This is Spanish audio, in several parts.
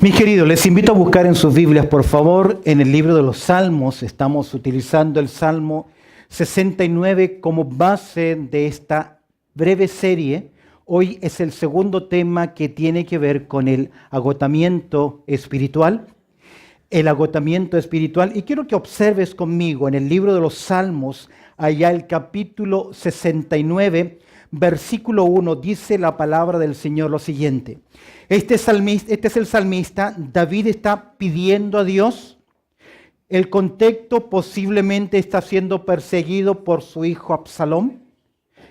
Mis queridos, les invito a buscar en sus Biblias, por favor, en el libro de los Salmos. Estamos utilizando el Salmo 69 como base de esta breve serie. Hoy es el segundo tema que tiene que ver con el agotamiento espiritual. El agotamiento espiritual. Y quiero que observes conmigo en el libro de los Salmos, allá el capítulo 69, versículo 1, dice la palabra del Señor lo siguiente. Este es el salmista. David está pidiendo a Dios. El contexto posiblemente está siendo perseguido por su hijo Absalón.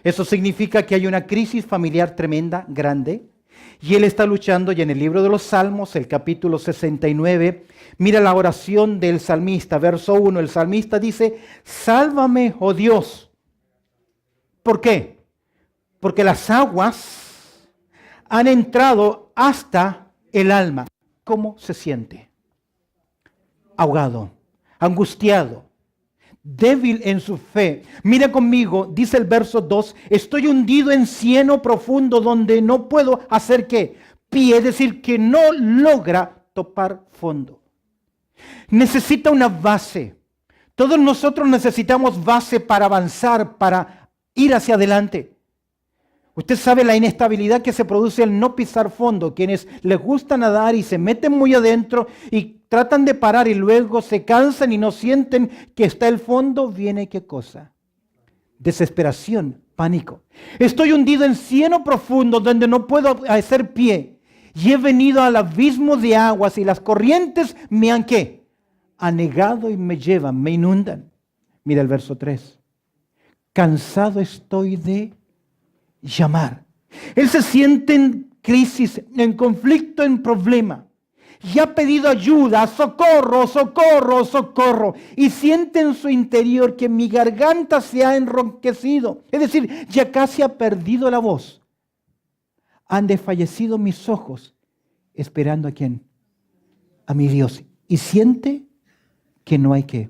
Eso significa que hay una crisis familiar tremenda, grande. Y él está luchando, y en el libro de los Salmos, el capítulo 69, mira la oración del salmista, verso 1. El salmista dice: sálvame, oh Dios. ¿Por qué? Porque las aguas han entrado hasta el alma. ¿Cómo se siente? Ahogado, angustiado, débil en su fe. Mira conmigo, dice el verso 2, estoy hundido en cieno profundo donde no puedo hacer ¿qué? Pie, es decir, que no logra topar fondo. Necesita una base. Todos nosotros necesitamos base para avanzar, para ir hacia adelante. Usted sabe la inestabilidad que se produce al no pisar fondo. Quienes les gusta nadar y se meten muy adentro y tratan de parar y luego se cansan y no sienten que está el fondo, viene ¿qué cosa? Desesperación, pánico. Estoy hundido en cieno profundo donde no puedo hacer pie. Y he venido al abismo de aguas y las corrientes me han ¿qué? Anegado y me llevan, me inundan. Mira el verso 3. Cansado estoy de llamar. Él se siente en crisis, en conflicto, en problema. Y ha pedido ayuda, socorro, socorro, socorro. Y siente en su interior que mi garganta se ha enronquecido. Es decir, ya casi ha perdido la voz. Han desfallecido mis ojos, esperando ¿a quién? A mi Dios. Y siente que no hay ¿qué?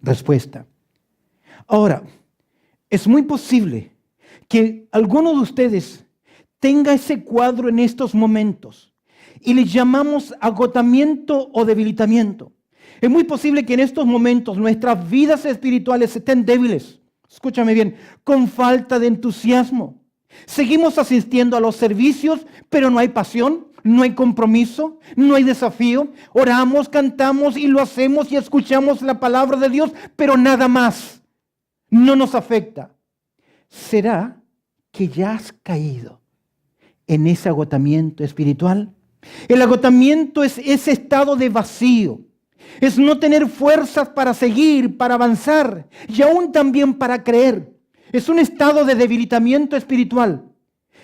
Respuesta. Ahora, es muy posible que alguno de ustedes tenga ese cuadro en estos momentos y le llamamos agotamiento o debilitamiento. Es muy posible que en estos momentos nuestras vidas espirituales estén débiles. Escúchame bien, con falta de entusiasmo. Seguimos asistiendo a los servicios, pero no hay pasión, no hay compromiso, no hay desafío. Oramos, cantamos y lo hacemos y escuchamos la palabra de Dios, pero nada más. No nos afecta. ¿Será que ya has caído en ese agotamiento espiritual? El agotamiento es ese estado de vacío. Es no tener fuerzas para seguir, para avanzar y aún también para creer. Es un estado de debilitamiento espiritual.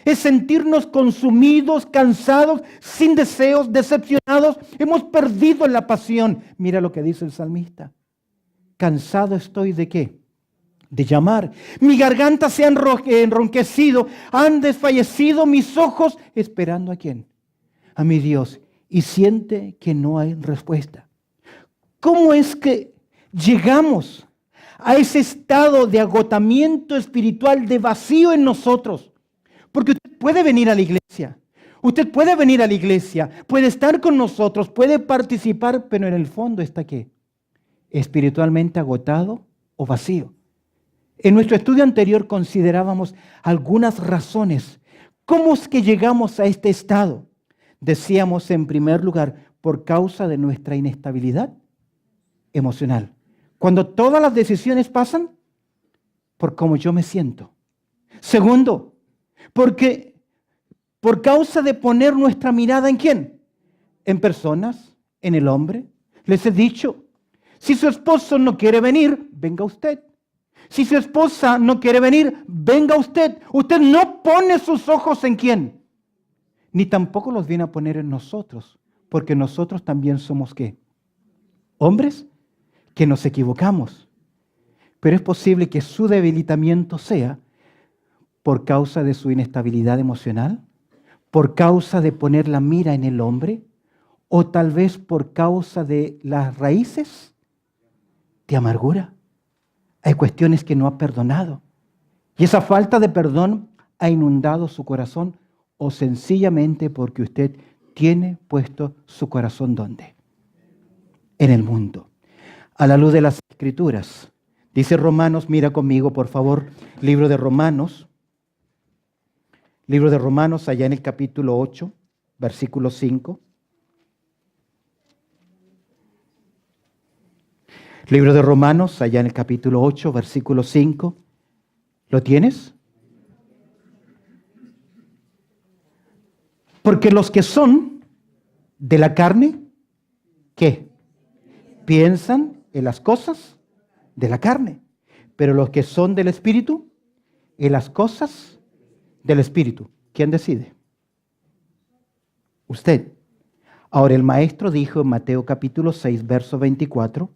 Es sentirnos consumidos, cansados, sin deseos, decepcionados. Hemos perdido la pasión. Mira lo que dice el salmista. Cansado estoy ¿de qué? De llamar. Mi garganta se ha enronquecido, han desfallecido mis ojos, esperando ¿a quién? A mi Dios. Y siente que no hay respuesta. ¿Cómo es que llegamos a ese estado de agotamiento espiritual, de vacío en nosotros? Porque usted puede venir a la iglesia. Usted puede venir a la iglesia, puede estar con nosotros, puede participar, pero en el fondo está ¿qué? Espiritualmente agotado o vacío. En nuestro estudio anterior considerábamos algunas razones. ¿Cómo es que llegamos a este estado? Decíamos en primer lugar, por causa de nuestra inestabilidad emocional. Cuando todas las decisiones pasan por cómo yo me siento. Segundo, porque por causa de poner nuestra mirada ¿en quién? En personas, en el hombre. Les he dicho, si su esposo no quiere venir, venga usted. Si su esposa no quiere venir, venga usted. Usted no pone sus ojos ¿en quién? Ni tampoco los viene a poner en nosotros, porque nosotros también somos ¿qué? Hombres que nos equivocamos. Pero es posible que su debilitamiento sea por causa de su inestabilidad emocional, por causa de poner la mira en el hombre, o tal vez por causa de las raíces de amargura. Hay cuestiones que no ha perdonado. Y esa falta de perdón ha inundado su corazón o sencillamente porque usted tiene puesto su corazón ¿dónde? En el mundo. A la luz de las Escrituras. Dice Romanos, mira conmigo por favor, libro de Romanos, allá en el capítulo 8, versículo 5. Libro de Romanos, allá en el capítulo 8, versículo 5. ¿Lo tienes? Porque los que son de la carne, ¿qué? Piensan en las cosas de la carne. Pero los que son del Espíritu, en las cosas del Espíritu. ¿Quién decide? Usted. Ahora el maestro dijo en Mateo capítulo 6, verso 24,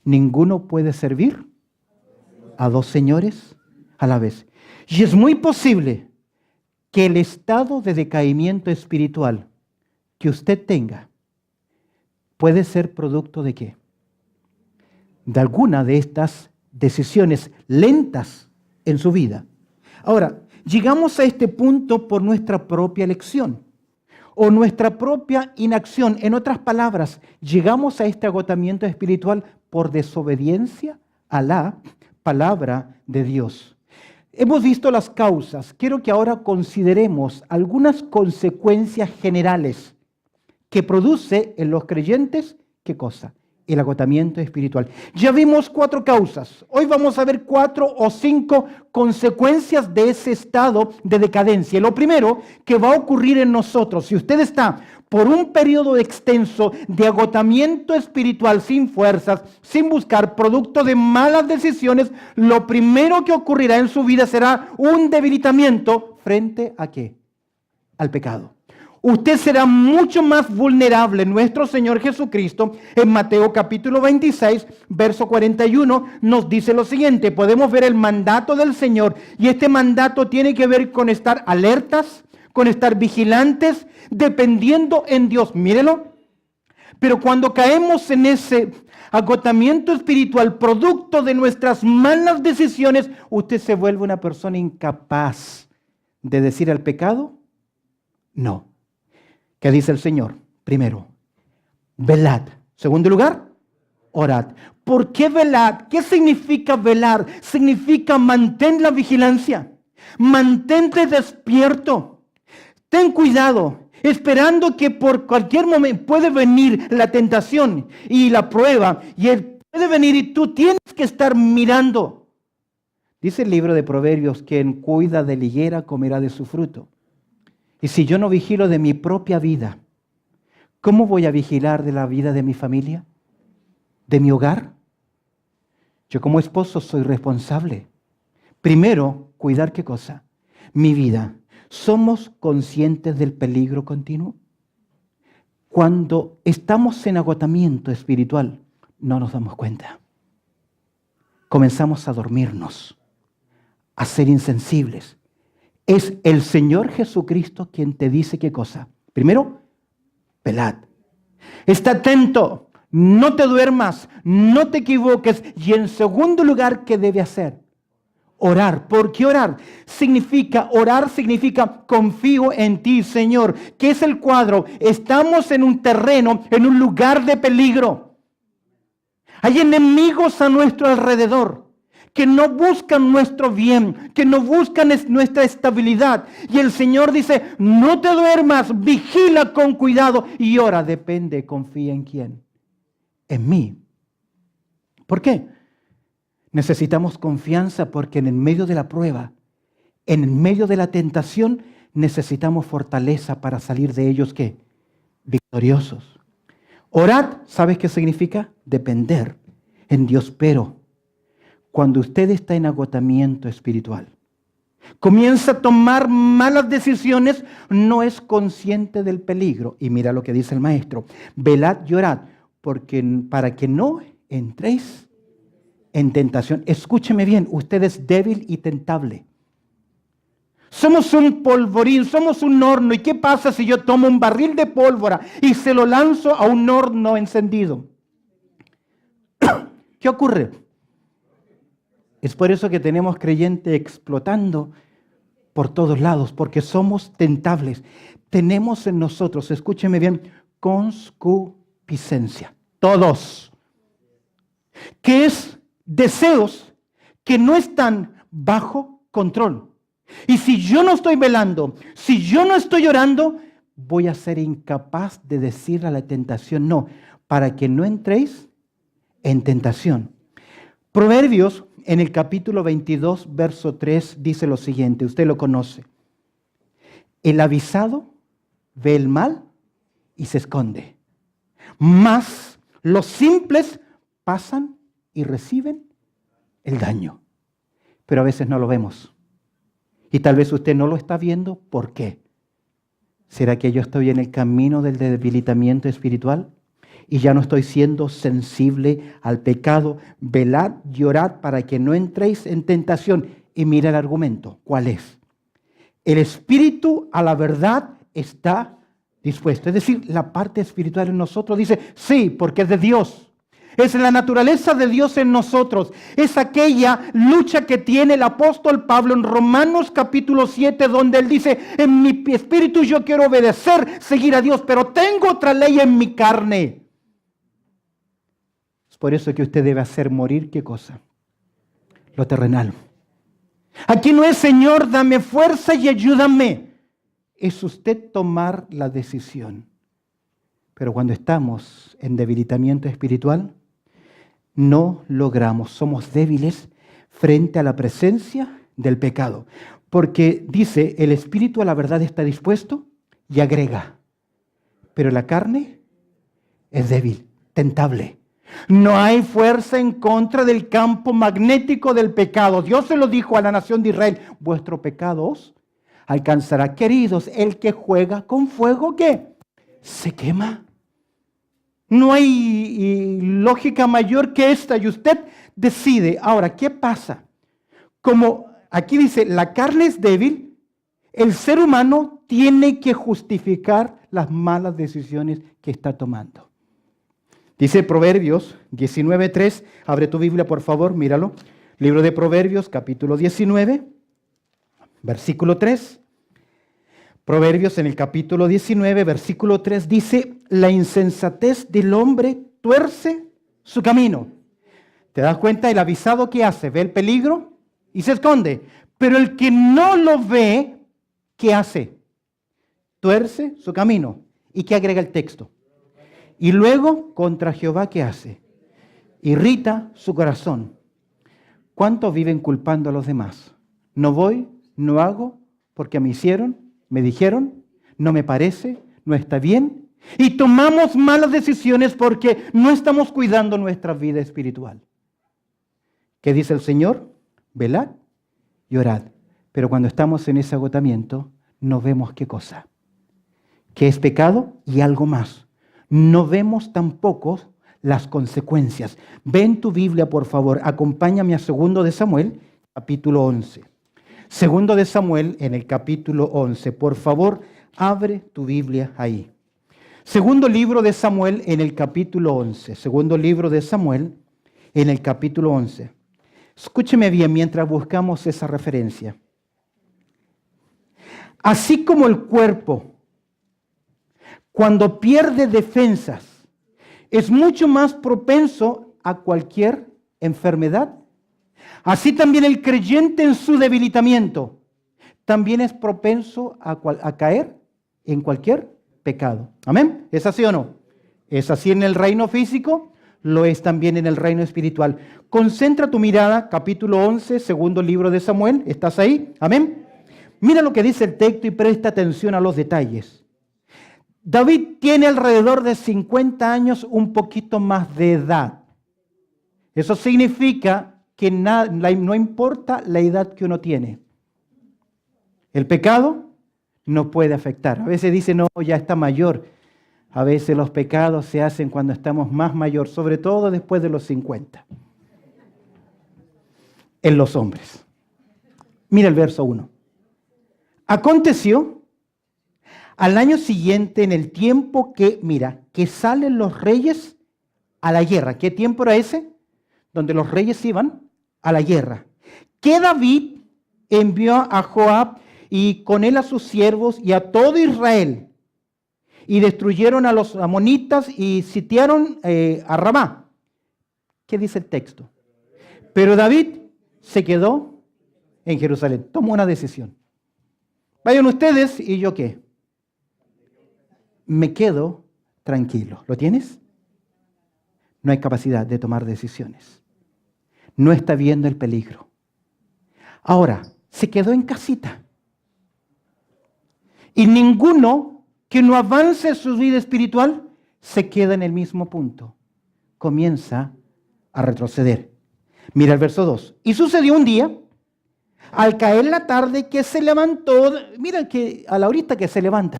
ninguno puede servir a dos señores a la vez. Y es muy posible que el estado de decaimiento espiritual que usted tenga puede ser producto de ¿qué? De alguna de estas decisiones lentas en su vida. Ahora, llegamos a este punto por nuestra propia elección o nuestra propia inacción. En otras palabras, llegamos a este agotamiento espiritual por desobediencia a la palabra de Dios. Hemos visto las causas. Quiero que ahora consideremos algunas consecuencias generales que produce en los creyentes, ¿qué cosa? El agotamiento espiritual. Ya vimos 4 causas. Hoy vamos a ver 4 o 5 consecuencias de ese estado de decadencia. Lo primero que va a ocurrir en nosotros, si usted está por un periodo extenso de agotamiento espiritual sin fuerzas, sin buscar, producto de malas decisiones, lo primero que ocurrirá en su vida será un debilitamiento frente a ¿qué? Al pecado. Usted será mucho más vulnerable. Nuestro Señor Jesucristo en Mateo capítulo 26, verso 41 nos dice lo siguiente. Podemos ver el mandato del Señor y este mandato tiene que ver con estar alertas, con estar vigilantes, dependiendo en Dios. Mírelo. Pero cuando caemos en ese agotamiento espiritual producto de nuestras malas decisiones, usted se vuelve una persona incapaz de decir al pecado, no. ¿Qué dice el Señor? Primero, velad. Segundo lugar, orad. ¿Por qué velad? ¿Qué significa velar? Significa mantén la vigilancia. Mantente despierto. Ten cuidado, esperando que por cualquier momento puede venir la tentación y la prueba. Y él puede venir y tú tienes que estar mirando. Dice el libro de Proverbios, quien cuida de la higuera comerá de su fruto. Y si yo no vigilo de mi propia vida, ¿cómo voy a vigilar de la vida de mi familia? ¿De mi hogar? Yo como esposo soy responsable. Primero, cuidar ¿qué cosa? Mi vida. ¿Somos conscientes del peligro continuo? Cuando estamos en agotamiento espiritual, no nos damos cuenta. Comenzamos a dormirnos, a ser insensibles. Es el Señor Jesucristo quien te dice qué cosa. Primero, velad. Está atento, no te duermas, no te equivoques. Y en segundo lugar, ¿qué debe hacer? Orar. ¿Por qué orar? Orar significa confío en ti, Señor. ¿Qué es el cuadro? Estamos en un terreno, en un lugar de peligro. Hay enemigos a nuestro alrededor que no buscan nuestro bien, que no buscan nuestra estabilidad. Y el Señor dice, no te duermas, vigila con cuidado y ora. Depende, confía en quién. En mí. ¿Por qué? Necesitamos confianza porque en el medio de la prueba, en el medio de la tentación, necesitamos fortaleza para salir de ellos, ¿qué? Victoriosos. Orad, ¿sabes qué significa? Depender en Dios, pero cuando usted está en agotamiento espiritual, comienza a tomar malas decisiones, no es consciente del peligro. Y mira lo que dice el maestro, velad y orad, para que no entréis en tentación. Escúcheme bien, usted es débil y tentable. Somos un polvorín, somos un horno. ¿Y qué pasa si yo tomo un barril de pólvora y se lo lanzo a un horno encendido? ¿Qué ocurre? Es por eso que tenemos creyentes explotando por todos lados, porque somos tentables. tenemos en nosotros, escúcheme bien, concupiscencia. Todos. Que es deseos que no están bajo control. Y si yo no estoy velando, si yo no estoy orando, voy a ser incapaz de decirle a la tentación no, para que no entréis en tentación. Proverbios en el capítulo 22, verso 3 dice lo siguiente, usted lo conoce. El avisado ve el mal y se esconde, mas los simples pasan y reciben el daño. Pero a veces no lo vemos. Y tal vez usted no lo está viendo. ¿Por qué? ¿Será que yo estoy en el camino del debilitamiento espiritual? Y ya no estoy siendo sensible al pecado. Velad y orad para que no entréis en tentación. Y mira el argumento. ¿Cuál es? El espíritu a la verdad está dispuesto. Es decir, la parte espiritual en nosotros dice, sí, porque es de Dios. Es la naturaleza de Dios en nosotros. Es aquella lucha que tiene el apóstol Pablo en Romanos capítulo 7, donde él dice, en mi espíritu yo quiero obedecer, seguir a Dios, pero tengo otra ley en mi carne. Es por eso que usted debe hacer morir, ¿qué cosa? Lo terrenal. Aquí no es, Señor, dame fuerza y ayúdame. Es usted tomar la decisión. Pero cuando estamos en debilitamiento espiritual, no logramos, somos débiles frente a la presencia del pecado. Porque dice, el espíritu a la verdad está dispuesto y agrega, pero la carne es débil, tentable. No hay fuerza en contra del campo magnético del pecado. Dios se lo dijo a la nación de Israel, vuestro pecado os alcanzará. Queridos, el que juega con fuego, ¿qué? Se quema. No hay lógica mayor que esta y usted decide. Ahora, ¿qué pasa? Como aquí dice, la carne es débil, el ser humano tiene que justificar las malas decisiones que está tomando. Dice Proverbios 19:3, abre tu Biblia por favor, míralo. Libro de Proverbios, capítulo 19, versículo 3. Proverbios en el capítulo 19, versículo 3 dice, la insensatez del hombre tuerce su camino. ¿Te das cuenta? El avisado ¿qué hace? Ve el peligro y se esconde. Pero el que no lo ve, ¿qué hace? Tuerce su camino. ¿Y qué agrega el texto? Y luego contra Jehová ¿qué hace? Irrita su corazón. ¿Cuántos viven culpando a los demás? No voy, no hago, porque me hicieron. Me dijeron, no me parece, no está bien. Y tomamos malas decisiones porque no estamos cuidando nuestra vida espiritual. ¿Qué dice el Señor? Velad y orad. Pero cuando estamos en ese agotamiento, no vemos qué cosa. Que es pecado y algo más. No vemos tampoco las consecuencias. Ve en tu Biblia, por favor, acompáñame a 2 de Samuel, capítulo 11. Segundo de Samuel, en el capítulo 11. Por favor, abre tu Biblia ahí. Segundo libro de Samuel, en el capítulo 11. Segundo libro de Samuel, en el capítulo 11. Escúcheme bien mientras buscamos esa referencia. Así como el cuerpo, cuando pierde defensas, es mucho más propenso a cualquier enfermedad. Así también el creyente en su debilitamiento también es propenso a caer en cualquier pecado. ¿Amén? ¿Es así o no? ¿Es así en el reino físico? Lo es también en el reino espiritual. Concentra tu mirada, capítulo 11, segundo libro de Samuel. ¿Estás ahí? ¿Amén? Mira lo que dice el texto y presta atención a los detalles. David tiene alrededor de 50 años, un poquito más de edad. Eso significa que no importa la edad que uno tiene. El pecado no puede afectar. A veces dicen, no, ya está mayor. A veces los pecados se hacen cuando estamos más mayor, sobre todo después de los 50. En los hombres. Mira el verso 1. Aconteció al año siguiente, en el tiempo que salen los reyes a la guerra. ¿Qué tiempo era ese? Donde los reyes iban a la guerra. Que David envió a Joab y con él a sus siervos y a todo Israel. Y destruyeron a los amonitas y sitiaron a Ramá. ¿Qué dice el texto? Pero David se quedó en Jerusalén. Tomó una decisión. Vayan ustedes y yo qué. Me quedo tranquilo. ¿Lo tienes? No hay capacidad de tomar decisiones. No está viendo el peligro. Ahora, se quedó en casita. Y ninguno que no avance en su vida espiritual se queda en el mismo punto. Comienza a retroceder. Mira el verso 2. Y sucedió un día, al caer la tarde, que se levantó. Mira que a la horita que se levanta.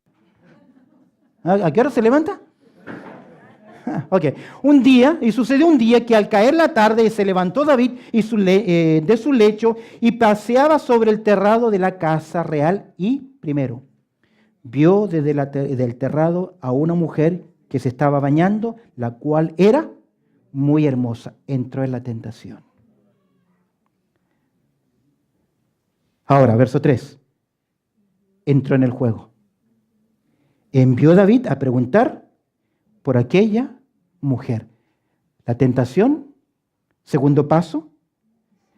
¿A qué hora se levanta? Ok. Un día, y sucedió un día que al caer la tarde se levantó David de su lecho y paseaba sobre el terrado de la casa real y, primero, vio desde del terrado a una mujer que se estaba bañando, la cual era muy hermosa. Entró en la tentación. Ahora, verso 3. Entró en el juego. Envió David a preguntar por aquella mujer. La tentación, segundo paso,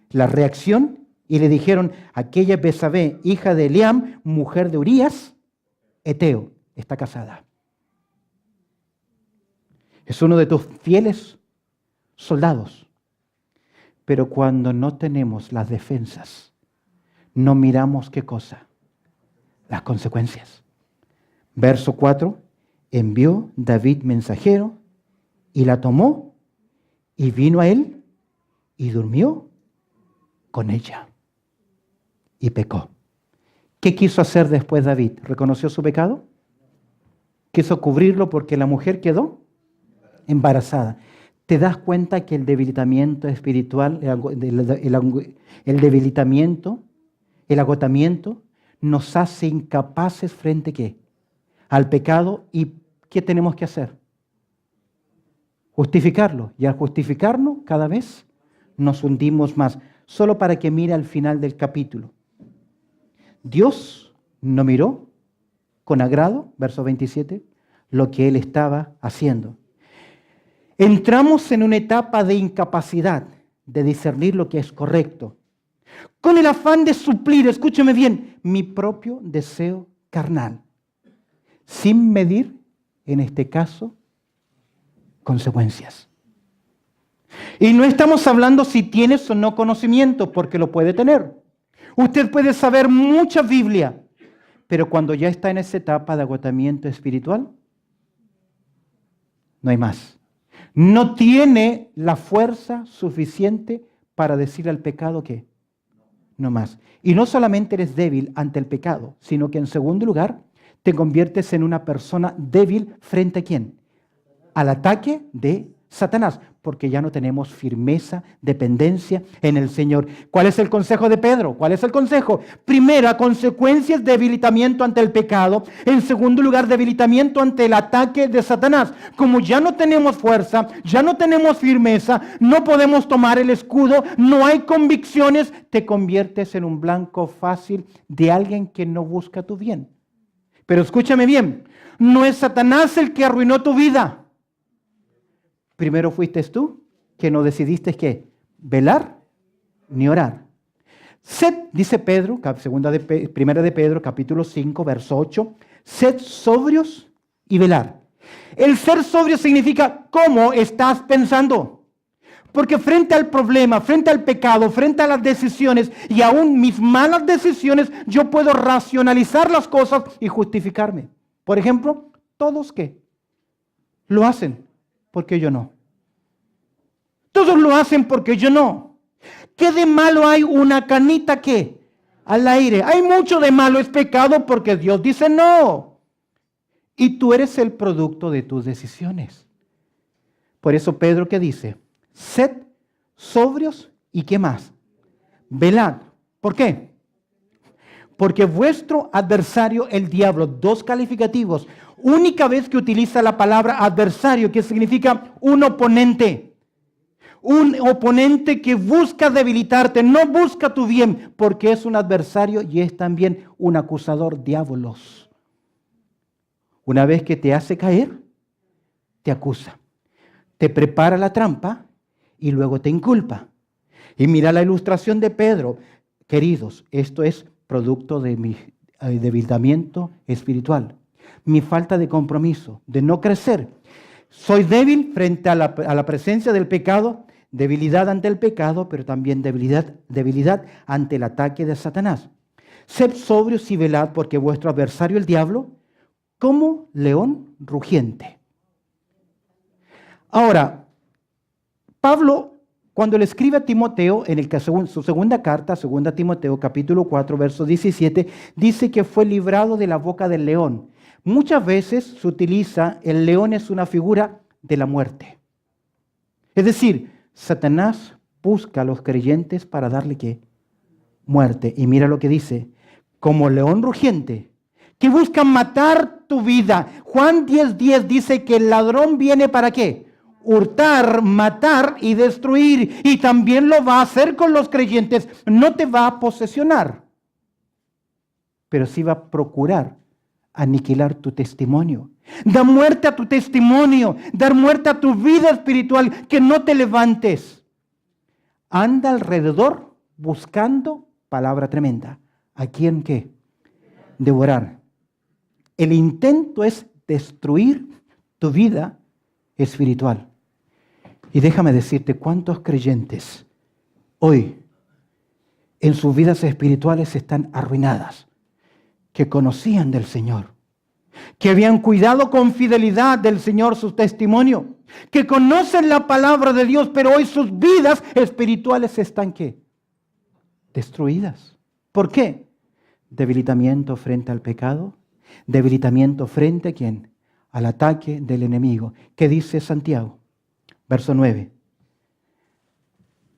la reacción, y le dijeron, aquella Betsabé, hija de Eliam, mujer de Urías, Eteo, está casada. Es uno de tus fieles soldados. Pero cuando no tenemos las defensas, no miramos qué cosa, las consecuencias. Verso 4, envió David mensajero y la tomó y vino a él y durmió con ella y pecó. ¿Qué quiso hacer después David? ¿Reconoció su pecado? Quiso cubrirlo porque la mujer quedó embarazada. ¿Te das cuenta que el debilitamiento espiritual, el debilitamiento, el agotamiento, nos hace incapaces frente ¿a qué? Al pecado? ¿Y qué tenemos que hacer? Justificarlo. Y al justificarnos, cada vez nos hundimos más. Solo para que mire al final del capítulo. Dios no miró con agrado, verso 27, lo que él estaba haciendo. Entramos en una etapa de incapacidad de discernir lo que es correcto, con el afán de suplir, escúcheme bien, mi propio deseo carnal, sin medir, en este caso, consecuencias. Y no estamos hablando si tienes o no conocimiento, porque lo puede tener. Usted puede saber mucha Biblia, pero cuando ya está en esa etapa de agotamiento espiritual, no hay más. No tiene la fuerza suficiente para decirle al pecado que no más. Y no solamente eres débil ante el pecado, sino que en segundo lugar, te conviertes en una persona débil frente a ¿quién? Al ataque de Satanás, porque ya no tenemos firmeza, dependencia en el Señor. ¿Cuál es el consejo de Pedro? ¿Cuál es el consejo? Primera, consecuencias, debilitamiento ante el pecado. En segundo lugar, debilitamiento ante el ataque de Satanás. Como ya no tenemos fuerza, ya no tenemos firmeza, no podemos tomar el escudo, no hay convicciones, te conviertes en un blanco fácil de alguien que no busca tu bien. Pero escúchame bien, no es Satanás el que arruinó tu vida. Primero fuiste tú que no decidiste qué, velar ni orar. Sed, dice Pedro, primera de Pedro, capítulo 5, verso 8, sed sobrios y velar. El ser sobrio significa cómo estás pensando. Porque frente al problema, frente al pecado, frente a las decisiones y aún mis malas decisiones, yo puedo racionalizar las cosas y justificarme. Por ejemplo, todos ¿qué? Lo hacen. Porque yo no. Todos lo hacen porque yo no. ¿Qué de malo hay una canita que al aire? Hay mucho de malo, es pecado porque Dios dice no. Y tú eres el producto de tus decisiones. Por eso Pedro ¿qué dice? Sed sobrios y ¿qué más? Velad. ¿Por qué? Porque vuestro adversario, el diablo, dos calificativos, única vez que utiliza la palabra adversario, que significa un oponente. un oponente que busca debilitarte, no busca tu bien, porque es un adversario y es también un acusador, diabolos. Una vez que te hace caer, te acusa, te prepara la trampa y luego te inculpa. Y mira la ilustración de Pedro. Queridos, esto es producto de mi debilitamiento espiritual, mi falta de compromiso, de no crecer. Soy débil frente a la presencia del pecado, debilidad ante el pecado, pero también debilidad ante el ataque de Satanás. Sed sobrios y velad, porque vuestro adversario el diablo, como león rugiente. Ahora, Pablo, cuando le escribe a Timoteo, en su segunda carta, 2 Timoteo, capítulo 4, verso 17, dice que fue librado de la boca del león. Muchas veces se utiliza, el león es una figura de la muerte. Es decir, Satanás busca a los creyentes para darle ¿qué? Muerte. Y mira lo que dice, como león rugiente, que busca matar tu vida. Juan 10:10 dice que el ladrón viene ¿para qué? Hurtar, matar y destruir. Y también lo va a hacer con los creyentes. No te va a posesionar, pero sí va a procurar aniquilar tu testimonio. Da muerte a tu testimonio, dar muerte a tu vida espiritual, que no te levantes. Anda alrededor buscando, palabra tremenda, ¿a quién qué? Devorar. El intento es destruir tu vida espiritual. Y déjame decirte cuántos creyentes hoy en sus vidas espirituales están arruinadas, que conocían del Señor, que habían cuidado con fidelidad del Señor su testimonio, que conocen la palabra de Dios, pero hoy sus vidas espirituales están ¿qué? Destruidas. ¿Por qué? Debilitamiento frente al pecado, debilitamiento frente a ¿quién? Al ataque del enemigo. ¿Qué dice Santiago? Verso 9.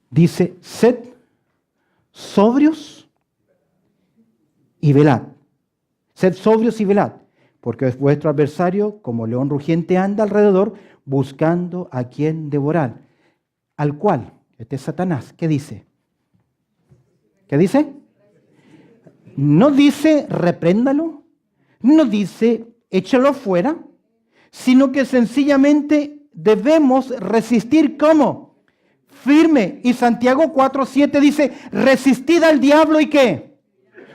Dice, sed sobrios y velad. Sed sobrios y velad, porque vuestro adversario, como león rugiente, anda alrededor buscando a quien devorar. Al cual, este es Satanás, ¿qué dice? ¿Qué dice? No dice repréndalo, no dice échalo fuera, sino que sencillamente debemos resistir ¿cómo? Firme. Y Santiago 4:7 dice, resistid al diablo y ¿qué?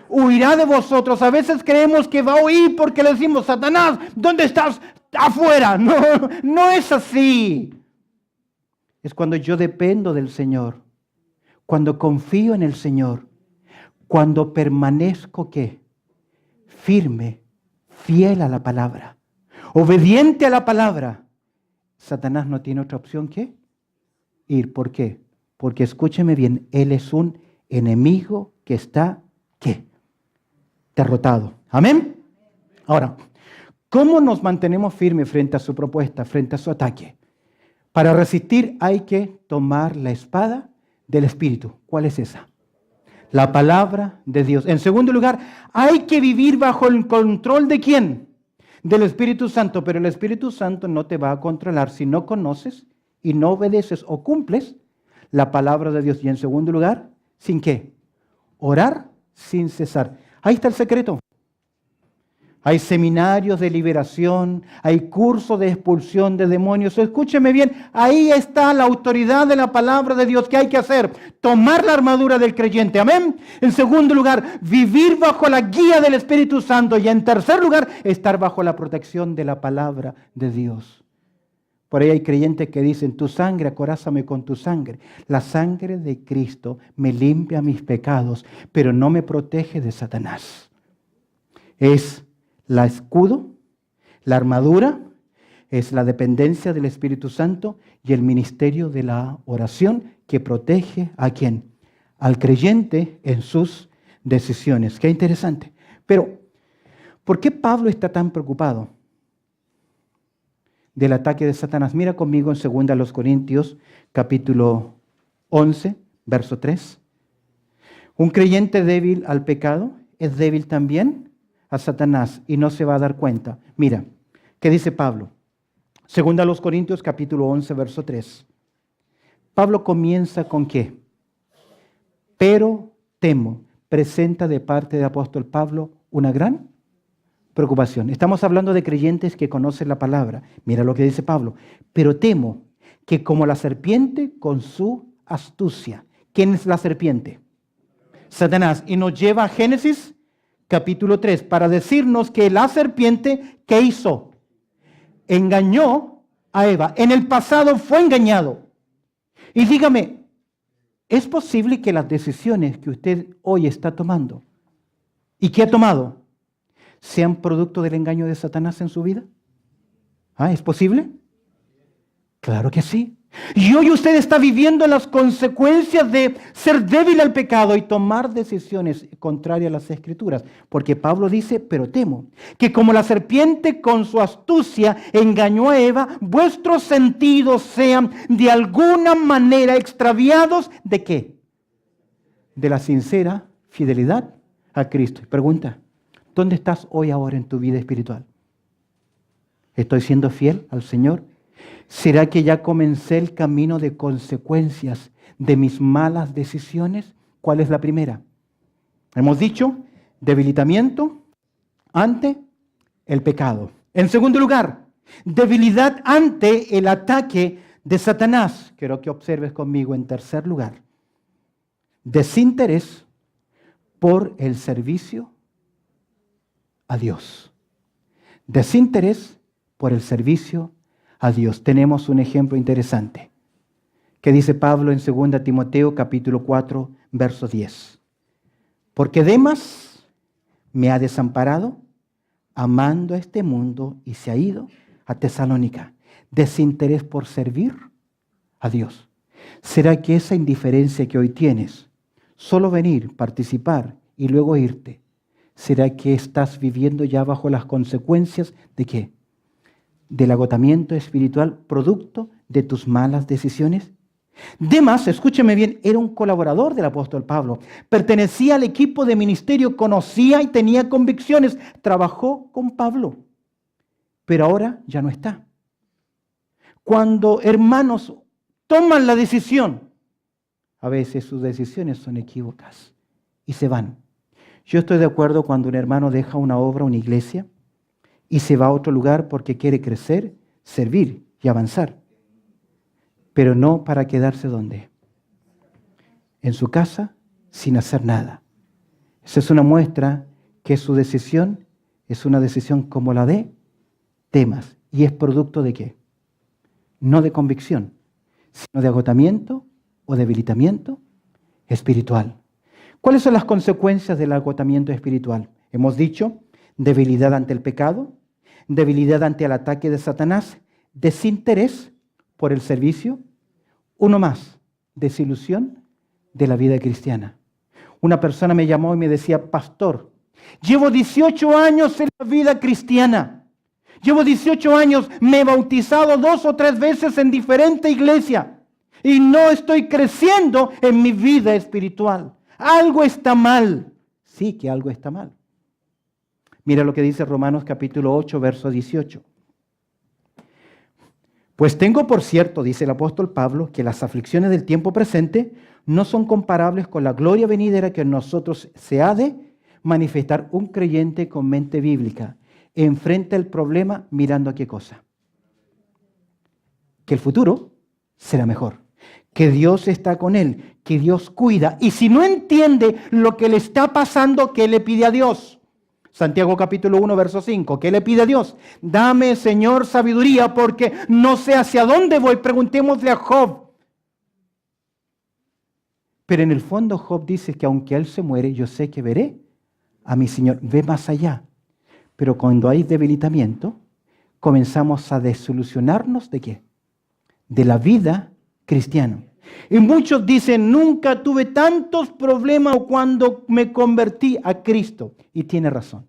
Huirá de vosotros. A veces creemos que va a huir porque le decimos, Satanás, ¿dónde estás? Afuera. No, no es así. Es cuando yo dependo del Señor, cuando confío en el Señor, cuando permanezco ¿qué? Firme, fiel a la palabra, obediente a la palabra. Satanás no tiene otra opción que ir. ¿Por qué? Porque escúcheme bien, él es un enemigo que está ¿qué? Derrotado. Amén. Ahora, ¿cómo nos mantenemos firmes frente a su propuesta, frente a su ataque? Para resistir hay que tomar la espada del Espíritu. ¿Cuál es esa? La palabra de Dios. En segundo lugar, hay que vivir bajo el control ¿de quién? Del Espíritu Santo. Pero el Espíritu Santo no te va a controlar si no conoces y no obedeces o cumples la palabra de Dios. Y en segundo lugar, ¿sin qué? Orar sin cesar. Ahí está el secreto. Hay seminarios de liberación, hay cursos de expulsión de demonios. Escúcheme bien, ahí está la autoridad de la palabra de Dios. ¿Qué hay que hacer? Tomar la armadura del creyente. Amén. En segundo lugar, vivir bajo la guía del Espíritu Santo. Y en tercer lugar, estar bajo la protección de la palabra de Dios. Por ahí hay creyentes que dicen, tu sangre, acorázame con tu sangre. La sangre de Cristo me limpia mis pecados, pero no me protege de Satanás. Es la escudo, la armadura, es la dependencia del Espíritu Santo y el ministerio de la oración que protege ¿a quién? Al creyente en sus decisiones. Qué interesante. Pero, ¿por qué Pablo está tan preocupado del ataque de Satanás? Mira conmigo en 2 Corintios, capítulo 11, verso 3. Un creyente débil al pecado es débil también a Satanás y no se va a dar cuenta. Mira, ¿qué dice Pablo? 2 Corintios, capítulo 11, verso 3. Pablo comienza con ¿qué? Pero temo. Presenta de parte del apóstol Pablo una gran preocupación. Estamos hablando de creyentes que conocen la palabra. Mira lo que dice Pablo. Pero temo que como la serpiente con su astucia. ¿Quién es la serpiente? Satanás. Y nos lleva a Génesis capítulo 3 para decirnos que la serpiente, ¿qué hizo? Engañó a Eva. En el pasado fue engañado. Y dígame, ¿es posible que las decisiones que usted hoy está tomando y que ha tomado sean producto del engaño de Satanás en su vida? ¿Es posible? Claro que sí. Y hoy usted está viviendo las consecuencias de ser débil al pecado y tomar decisiones contrarias a las Escrituras. Porque Pablo dice, pero temo que como la serpiente con su astucia engañó a Eva, vuestros sentidos sean de alguna manera extraviados. ¿De qué? De la sincera fidelidad a Cristo. Pregunta, ¿dónde estás hoy ahora en tu vida espiritual? ¿Estoy siendo fiel al Señor? ¿Será que ya comencé el camino de consecuencias de mis malas decisiones? ¿Cuál es la primera? Hemos dicho, debilitamiento ante el pecado. En segundo lugar, debilidad ante el ataque de Satanás. Quiero que observes conmigo en tercer lugar. Desinterés por el servicio a Dios. Desinterés por el servicio a Dios. Tenemos un ejemplo interesante que dice Pablo en 2 Timoteo capítulo 4, verso 10. Porque Demas me ha desamparado amando a este mundo y se ha ido a Tesalónica. Desinterés por servir a Dios. ¿Será que esa indiferencia que hoy tienes, solo venir, participar y luego irte, será que estás viviendo ya bajo las consecuencias de qué? Del agotamiento espiritual producto de tus malas decisiones? Demas, escúcheme bien, era un colaborador del apóstol Pablo. Pertenecía al equipo de ministerio, conocía y tenía convicciones. Trabajó con Pablo, pero ahora ya no está. Cuando hermanos toman la decisión, a veces sus decisiones son equívocas y se van. Yo estoy de acuerdo cuando un hermano deja una obra, una iglesia, y se va a otro lugar porque quiere crecer, servir y avanzar. Pero no para quedarse ¿dónde? En su casa sin hacer nada. Esa es una muestra que su decisión es una decisión como la de Demas. ¿Y es producto de qué? No de convicción, sino de agotamiento o debilitamiento espiritual. ¿Cuáles son las consecuencias del agotamiento espiritual? Hemos dicho, debilidad ante el pecado, debilidad ante el ataque de Satanás, desinterés por el servicio, uno más, desilusión de la vida cristiana. Una persona me llamó y me decía, pastor, llevo 18 años en la vida cristiana, llevo 18 años, me he bautizado 2 o 3 veces en diferentes iglesias y no estoy creciendo en mi vida espiritual. Algo está mal. Sí que algo está mal. Mira lo que dice Romanos capítulo 8, verso 18. Pues tengo por cierto, dice el apóstol Pablo, que las aflicciones del tiempo presente no son comparables con la gloria venidera que en nosotros se ha de manifestar. Un creyente con mente bíblica enfrenta el problema mirando a qué cosa. Que el futuro será mejor, que Dios está con él, que Dios cuida. Y si no entiende lo que le está pasando, ¿qué le pide a Dios? Santiago capítulo 1, verso 5. ¿Qué le pide a Dios? Dame, Señor, sabiduría, porque no sé hacia dónde voy. Preguntémosle a Job. Pero en el fondo Job dice que aunque él se muere, yo sé que veré a mi Señor. Ve más allá. Pero cuando hay debilitamiento, comenzamos a desilusionarnos ¿de qué? De la vida cristiana. Y muchos dicen, nunca tuve tantos problemas cuando me convertí a Cristo. Y tiene razón.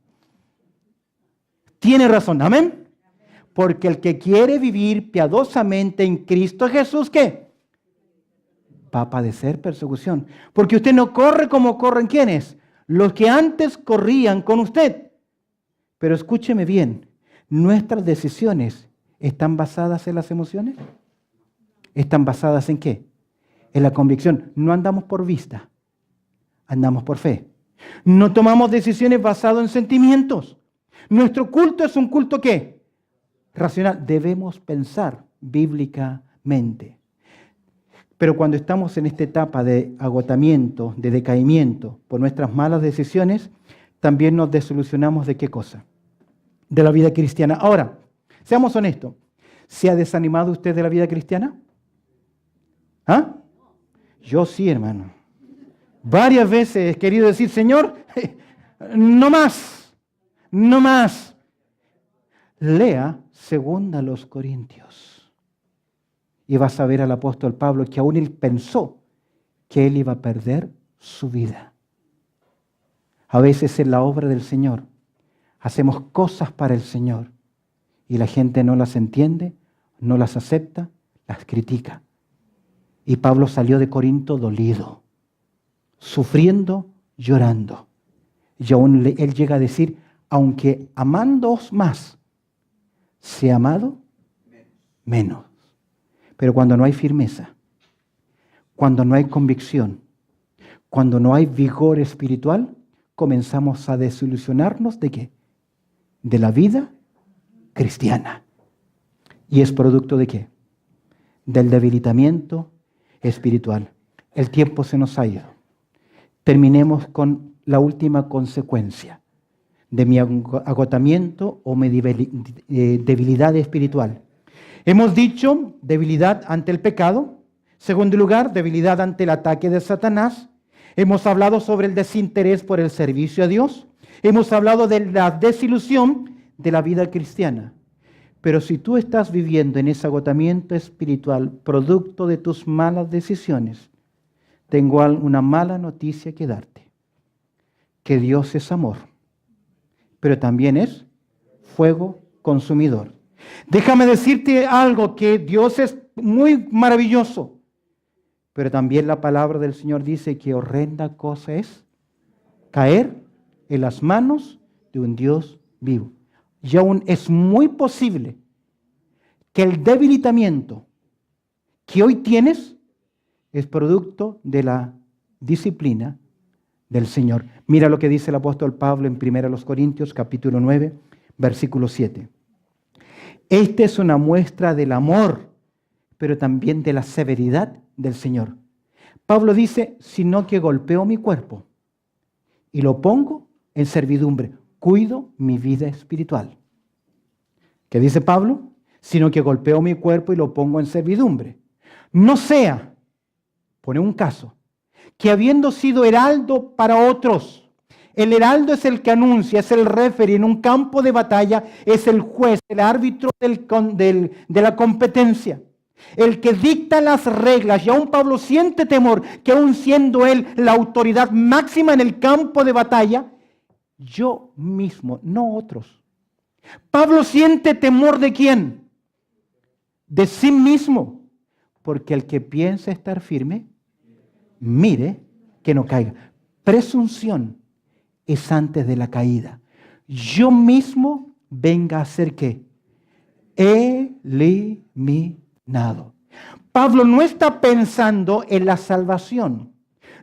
Tiene razón, amén. Porque el que quiere vivir piadosamente en Cristo Jesús, ¿qué? Va a padecer persecución. Porque usted no corre como corren ¿quiénes? Los que antes corrían con usted. Pero escúcheme bien, ¿nuestras decisiones están basadas en las emociones? ¿Están basadas en qué? En la convicción. No andamos por vista, andamos por fe. No tomamos decisiones basadas en sentimientos. Nuestro culto es un culto ¿qué? Racional. Debemos pensar bíblicamente. Pero cuando estamos en esta etapa de agotamiento, de decaimiento por nuestras malas decisiones, también nos desilusionamos de qué cosa? De la vida cristiana. Ahora, seamos honestos. ¿Se ha desanimado usted de la vida cristiana? ¿Ah? Yo sí, hermano. Varias veces he querido decir, Señor, no más, no más. Lea 2 Corintios. Y vas a ver al apóstol Pablo que aún él pensó que él iba a perder su vida. A veces en la obra del Señor hacemos cosas para el Señor y la gente no las entiende, no las acepta, las critica. Y Pablo salió de Corinto dolido, sufriendo, llorando. Y aún él llega a decir, aunque amándoos más, sea amado menos. Pero cuando no hay firmeza, cuando no hay convicción, cuando no hay vigor espiritual, comenzamos a desilusionarnos ¿de qué? De la vida cristiana. ¿Y es producto de qué? Del debilitamiento espiritual. El tiempo se nos ha ido. Terminemos con la última consecuencia de mi agotamiento o mi debilidad espiritual. Hemos dicho debilidad ante el pecado. Segundo lugar, debilidad ante el ataque de Satanás. Hemos hablado sobre el desinterés por el servicio a Dios. Hemos hablado de la desilusión de la vida cristiana. Pero si tú estás viviendo en ese agotamiento espiritual producto de tus malas decisiones, tengo una mala noticia que darte. Que Dios es amor, pero también es fuego consumidor. Déjame decirte algo, que Dios es muy maravilloso, pero también la palabra del Señor dice que horrenda cosa es caer en las manos de un Dios vivo. Y aún es muy posible que el debilitamiento que hoy tienes es producto de la disciplina del Señor. Mira lo que dice el apóstol Pablo en 1 Corintios capítulo 9, versículo 7. Esta es una muestra del amor, pero también de la severidad del Señor. Pablo dice, sino que golpeo mi cuerpo y lo pongo en servidumbre. Cuido mi vida espiritual. ¿Qué dice Pablo? Sino que golpeo mi cuerpo y lo pongo en servidumbre. No sea, pone un caso, que habiendo sido heraldo para otros, el heraldo es el que anuncia, es el referee en un campo de batalla, es el juez, el árbitro de la competencia, el que dicta las reglas. Y aún Pablo siente temor que aún siendo él la autoridad máxima en el campo de batalla, yo mismo, no otros. Pablo siente temor ¿de quién? De sí mismo, porque el que piensa estar firme, mire que no caiga. Presunción es antes de la caída. Yo mismo venga a ser ¿qué? Eliminado. Pablo no está pensando en la salvación.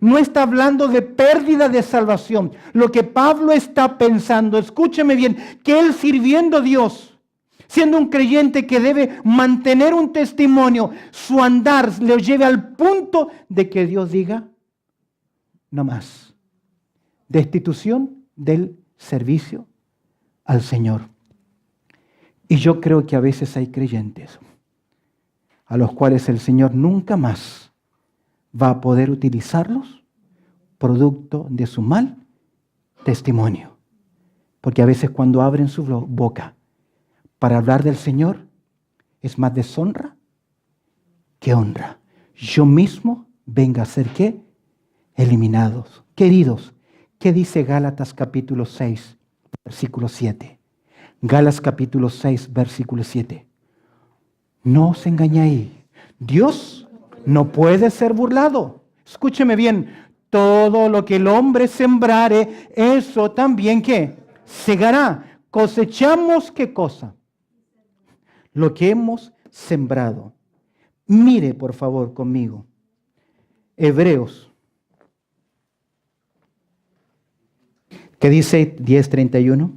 No está hablando de pérdida de salvación. Lo que Pablo está pensando, escúcheme bien, que él sirviendo a Dios, siendo un creyente que debe mantener un testimonio, su andar le lleve al punto de que Dios diga, no más. Destitución del servicio al Señor. Y yo creo que a veces hay creyentes a los cuales el Señor nunca más va a poder utilizarlos producto de su mal testimonio. Porque a veces cuando abren su boca para hablar del Señor, es más deshonra que honra. Yo mismo venga a ser ¿qué? Eliminados. Queridos, ¿qué dice Gálatas capítulo 6, versículo 7? Gálatas capítulo 6, versículo 7. No os engañéis. Dios no puede ser burlado. Escúcheme bien. Todo lo que el hombre sembrare, eso también ¿qué? Segará. Cosechamos ¿qué cosa? Lo que hemos sembrado. Mire por favor conmigo Hebreos. ¿Qué dice 10:31?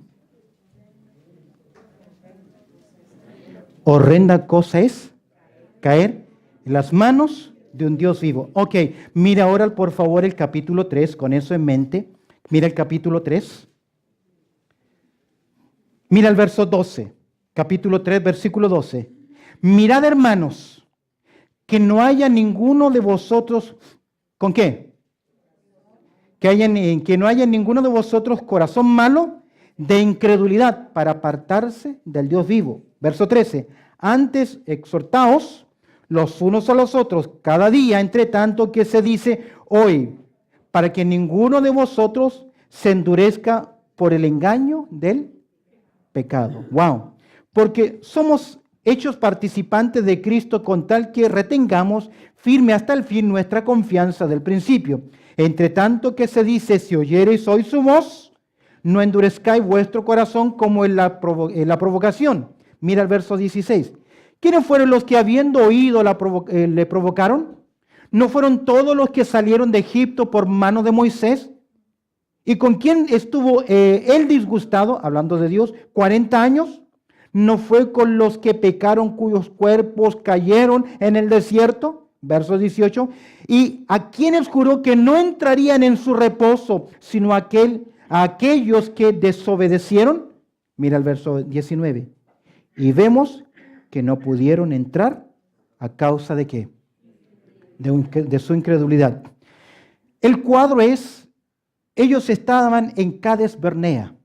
Horrenda cosa es caer en las manos de un Dios vivo. Ok, mira ahora por favor el capítulo 3, con eso en mente. Mira el capítulo 3. Mira el verso 12. Capítulo 3, versículo 12. Mirad, hermanos, que no haya ninguno de vosotros, ¿con qué? Que no haya ninguno de vosotros corazón malo de incredulidad para apartarse del Dios vivo. Verso 13. Antes exhortaos los unos a los otros cada día, entre tanto que se dice hoy, para que ninguno de vosotros se endurezca por el engaño del pecado. Wow. Porque somos hechos participantes de Cristo con tal que retengamos firme hasta el fin nuestra confianza del principio. Entre tanto que se dice, si oyereis hoy su voz, no endurezcáis vuestro corazón como en la provocación. Mira el verso 16. ¿Quiénes fueron los que habiendo oído le provocaron? ¿No fueron todos los que salieron de Egipto por mano de Moisés? ¿Y con quién estuvo él disgustado, hablando de Dios, 40 años? ¿No fue con los que pecaron cuyos cuerpos cayeron en el desierto? Verso 18. ¿Y a quienes juró que no entrarían en su reposo, sino a aquellos que desobedecieron? Mira el verso 19. Y vemos que no pudieron entrar a causa de ¿qué? De su incredulidad. El cuadro es, ellos estaban en Cades Barnea,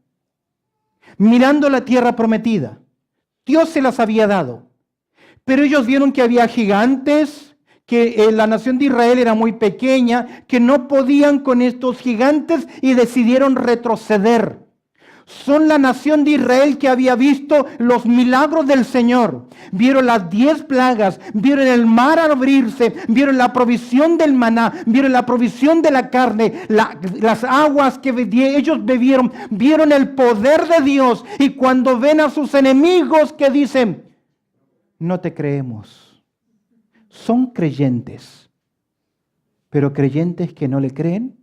mirando la tierra prometida. Dios se las había dado, pero ellos vieron que había gigantes, que la nación de Israel era muy pequeña, que no podían con estos gigantes y decidieron retroceder. Son la nación de Israel que había visto los milagros del Señor. Vieron las 10 plagas, vieron el mar abrirse, vieron la provisión del maná, vieron la provisión de la carne, las aguas que ellos bebieron, vieron el poder de Dios. Y cuando ven a sus enemigos que dicen, no te creemos. Son creyentes, pero creyentes que no le creen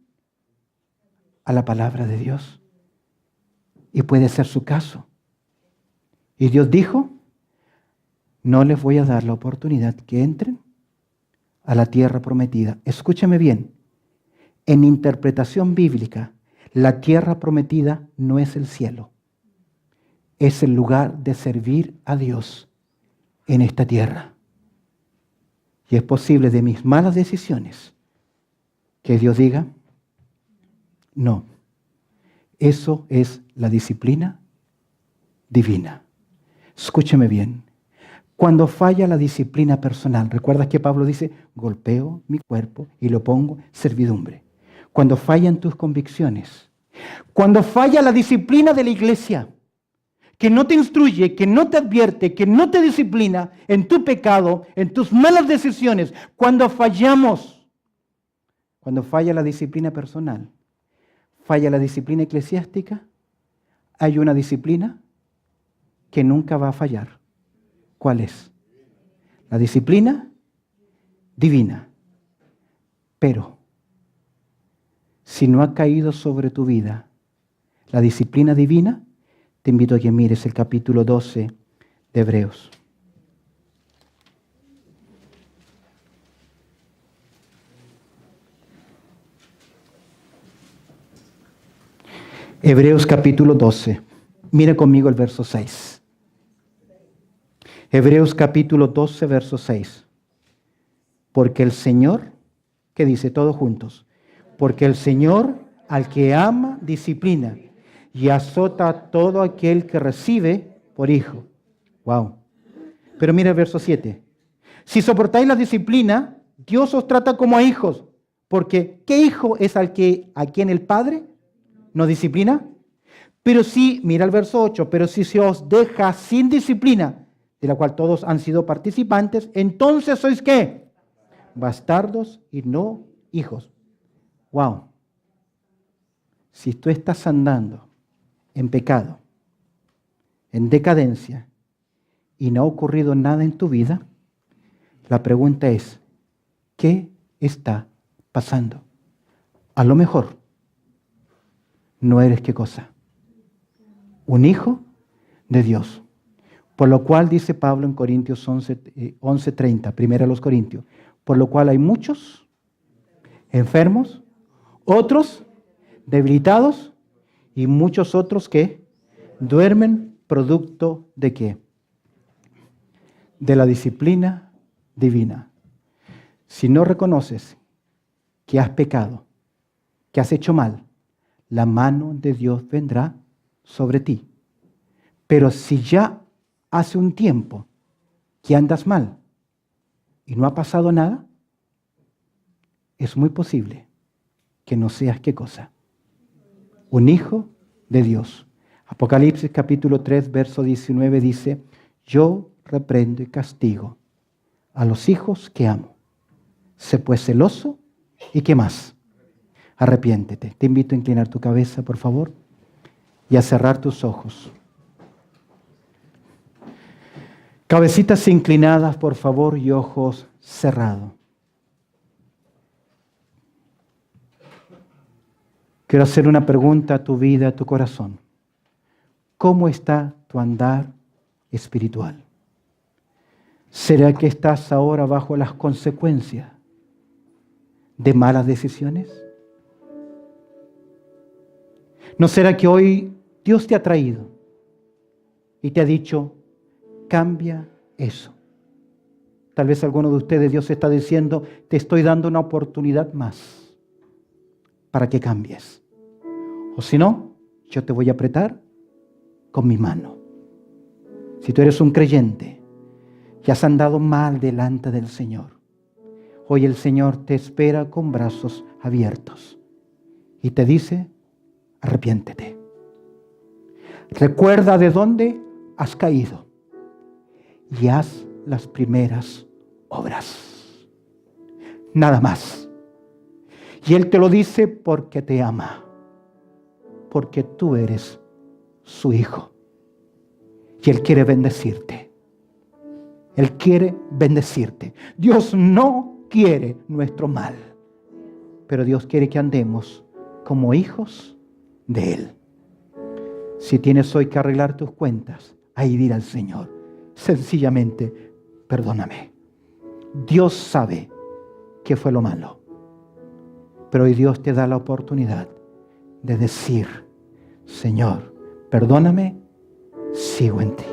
a la palabra de Dios. Y puede ser su caso. Y Dios dijo, no les voy a dar la oportunidad que entren a la tierra prometida. Escúchame bien, en interpretación bíblica, la tierra prometida no es el cielo. Es el lugar de servir a Dios en esta tierra. Y es posible de mis malas decisiones que Dios diga, no. Eso es la disciplina divina. Escúcheme bien. Cuando falla la disciplina personal, ¿recuerdas que Pablo dice, golpeo mi cuerpo y lo pongo servidumbre? Cuando fallan tus convicciones, cuando falla la disciplina de la iglesia, que no te instruye, que no te advierte, que no te disciplina en tu pecado, en tus malas decisiones, cuando fallamos, cuando falla la disciplina personal, falla la disciplina eclesiástica, hay una disciplina que nunca va a fallar. ¿Cuál es? La disciplina divina. Pero, si no ha caído sobre tu vida la disciplina divina, te invito a que mires el capítulo 12 de Hebreos. Hebreos capítulo 12. Mira conmigo el verso 6. Hebreos capítulo 12, verso 6. Porque el Señor, ¿qué dice? Todos juntos. Porque el Señor al que ama disciplina y azota a todo aquel que recibe por hijo. Wow. Pero mira el verso 7. Si soportáis la disciplina, Dios os trata como a hijos. Porque ¿qué hijo es a quien el Padre no disciplina? Pero si, mira el verso 8, pero si se os deja sin disciplina, de la cual todos han sido participantes, entonces sois ¿qué? Bastardos y no hijos. Wow. Si tú estás andando en pecado, en decadencia, y no ha ocurrido nada en tu vida, la pregunta es, ¿qué está pasando. A lo mejor no eres ¿qué cosa? Un hijo de Dios. Por lo cual dice Pablo en Corintios 11:30, primero a los Corintios, por lo cual hay muchos enfermos, otros debilitados y muchos otros que duermen producto ¿de qué? De la disciplina divina. Si no reconoces que has pecado, que has hecho mal, la mano de Dios vendrá sobre ti. Pero si ya hace un tiempo que andas mal y no ha pasado nada, es muy posible que no seas ¿qué cosa? Un hijo de Dios. Apocalipsis capítulo 3, verso 19 dice, yo reprendo y castigo a los hijos que amo. Sé pues celoso y ¿qué más? Arrepiéntete. Te invito a inclinar tu cabeza, por favor, y a cerrar tus ojos. Cabecitas inclinadas, por favor, y ojos cerrados. Quiero hacer una pregunta a tu vida, a tu corazón. ¿Cómo está tu andar espiritual? ¿Será que estás ahora bajo las consecuencias de malas decisiones? ¿No será que hoy Dios te ha traído y te ha dicho, cambia eso? Tal vez alguno de ustedes, Dios está diciendo, te estoy dando una oportunidad más para que cambies. O si no, yo te voy a apretar con mi mano. Si tú eres un creyente y has andado mal delante del Señor, hoy el Señor te espera con brazos abiertos y te dice, arrepiéntete. Recuerda de dónde has caído y haz las primeras obras. Nada más. Y Él te lo dice porque te ama, porque tú eres su hijo. Y Él quiere bendecirte. Él quiere bendecirte. Dios no quiere nuestro mal, pero Dios quiere que andemos como hijos de Él. Si tienes hoy que arreglar tus cuentas, ahí dirá al Señor, sencillamente, perdóname. Dios sabe qué fue lo malo, pero hoy Dios te da la oportunidad de decir, Señor, perdóname, sigo en ti.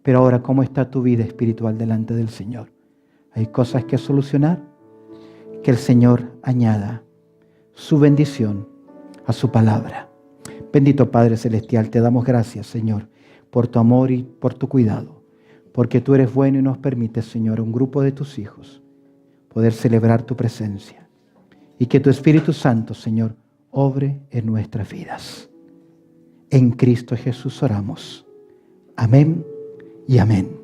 Pero ahora, ¿cómo está tu vida espiritual delante del Señor? ¿Hay cosas que solucionar? Que el Señor añada su bendición a su palabra. Bendito Padre Celestial, te damos gracias, Señor, por tu amor y por tu cuidado, porque tú eres bueno y nos permites, Señor, a un grupo de tus hijos poder celebrar tu presencia y que tu Espíritu Santo, Señor, obre en nuestras vidas. En Cristo Jesús oramos. Amén y amén.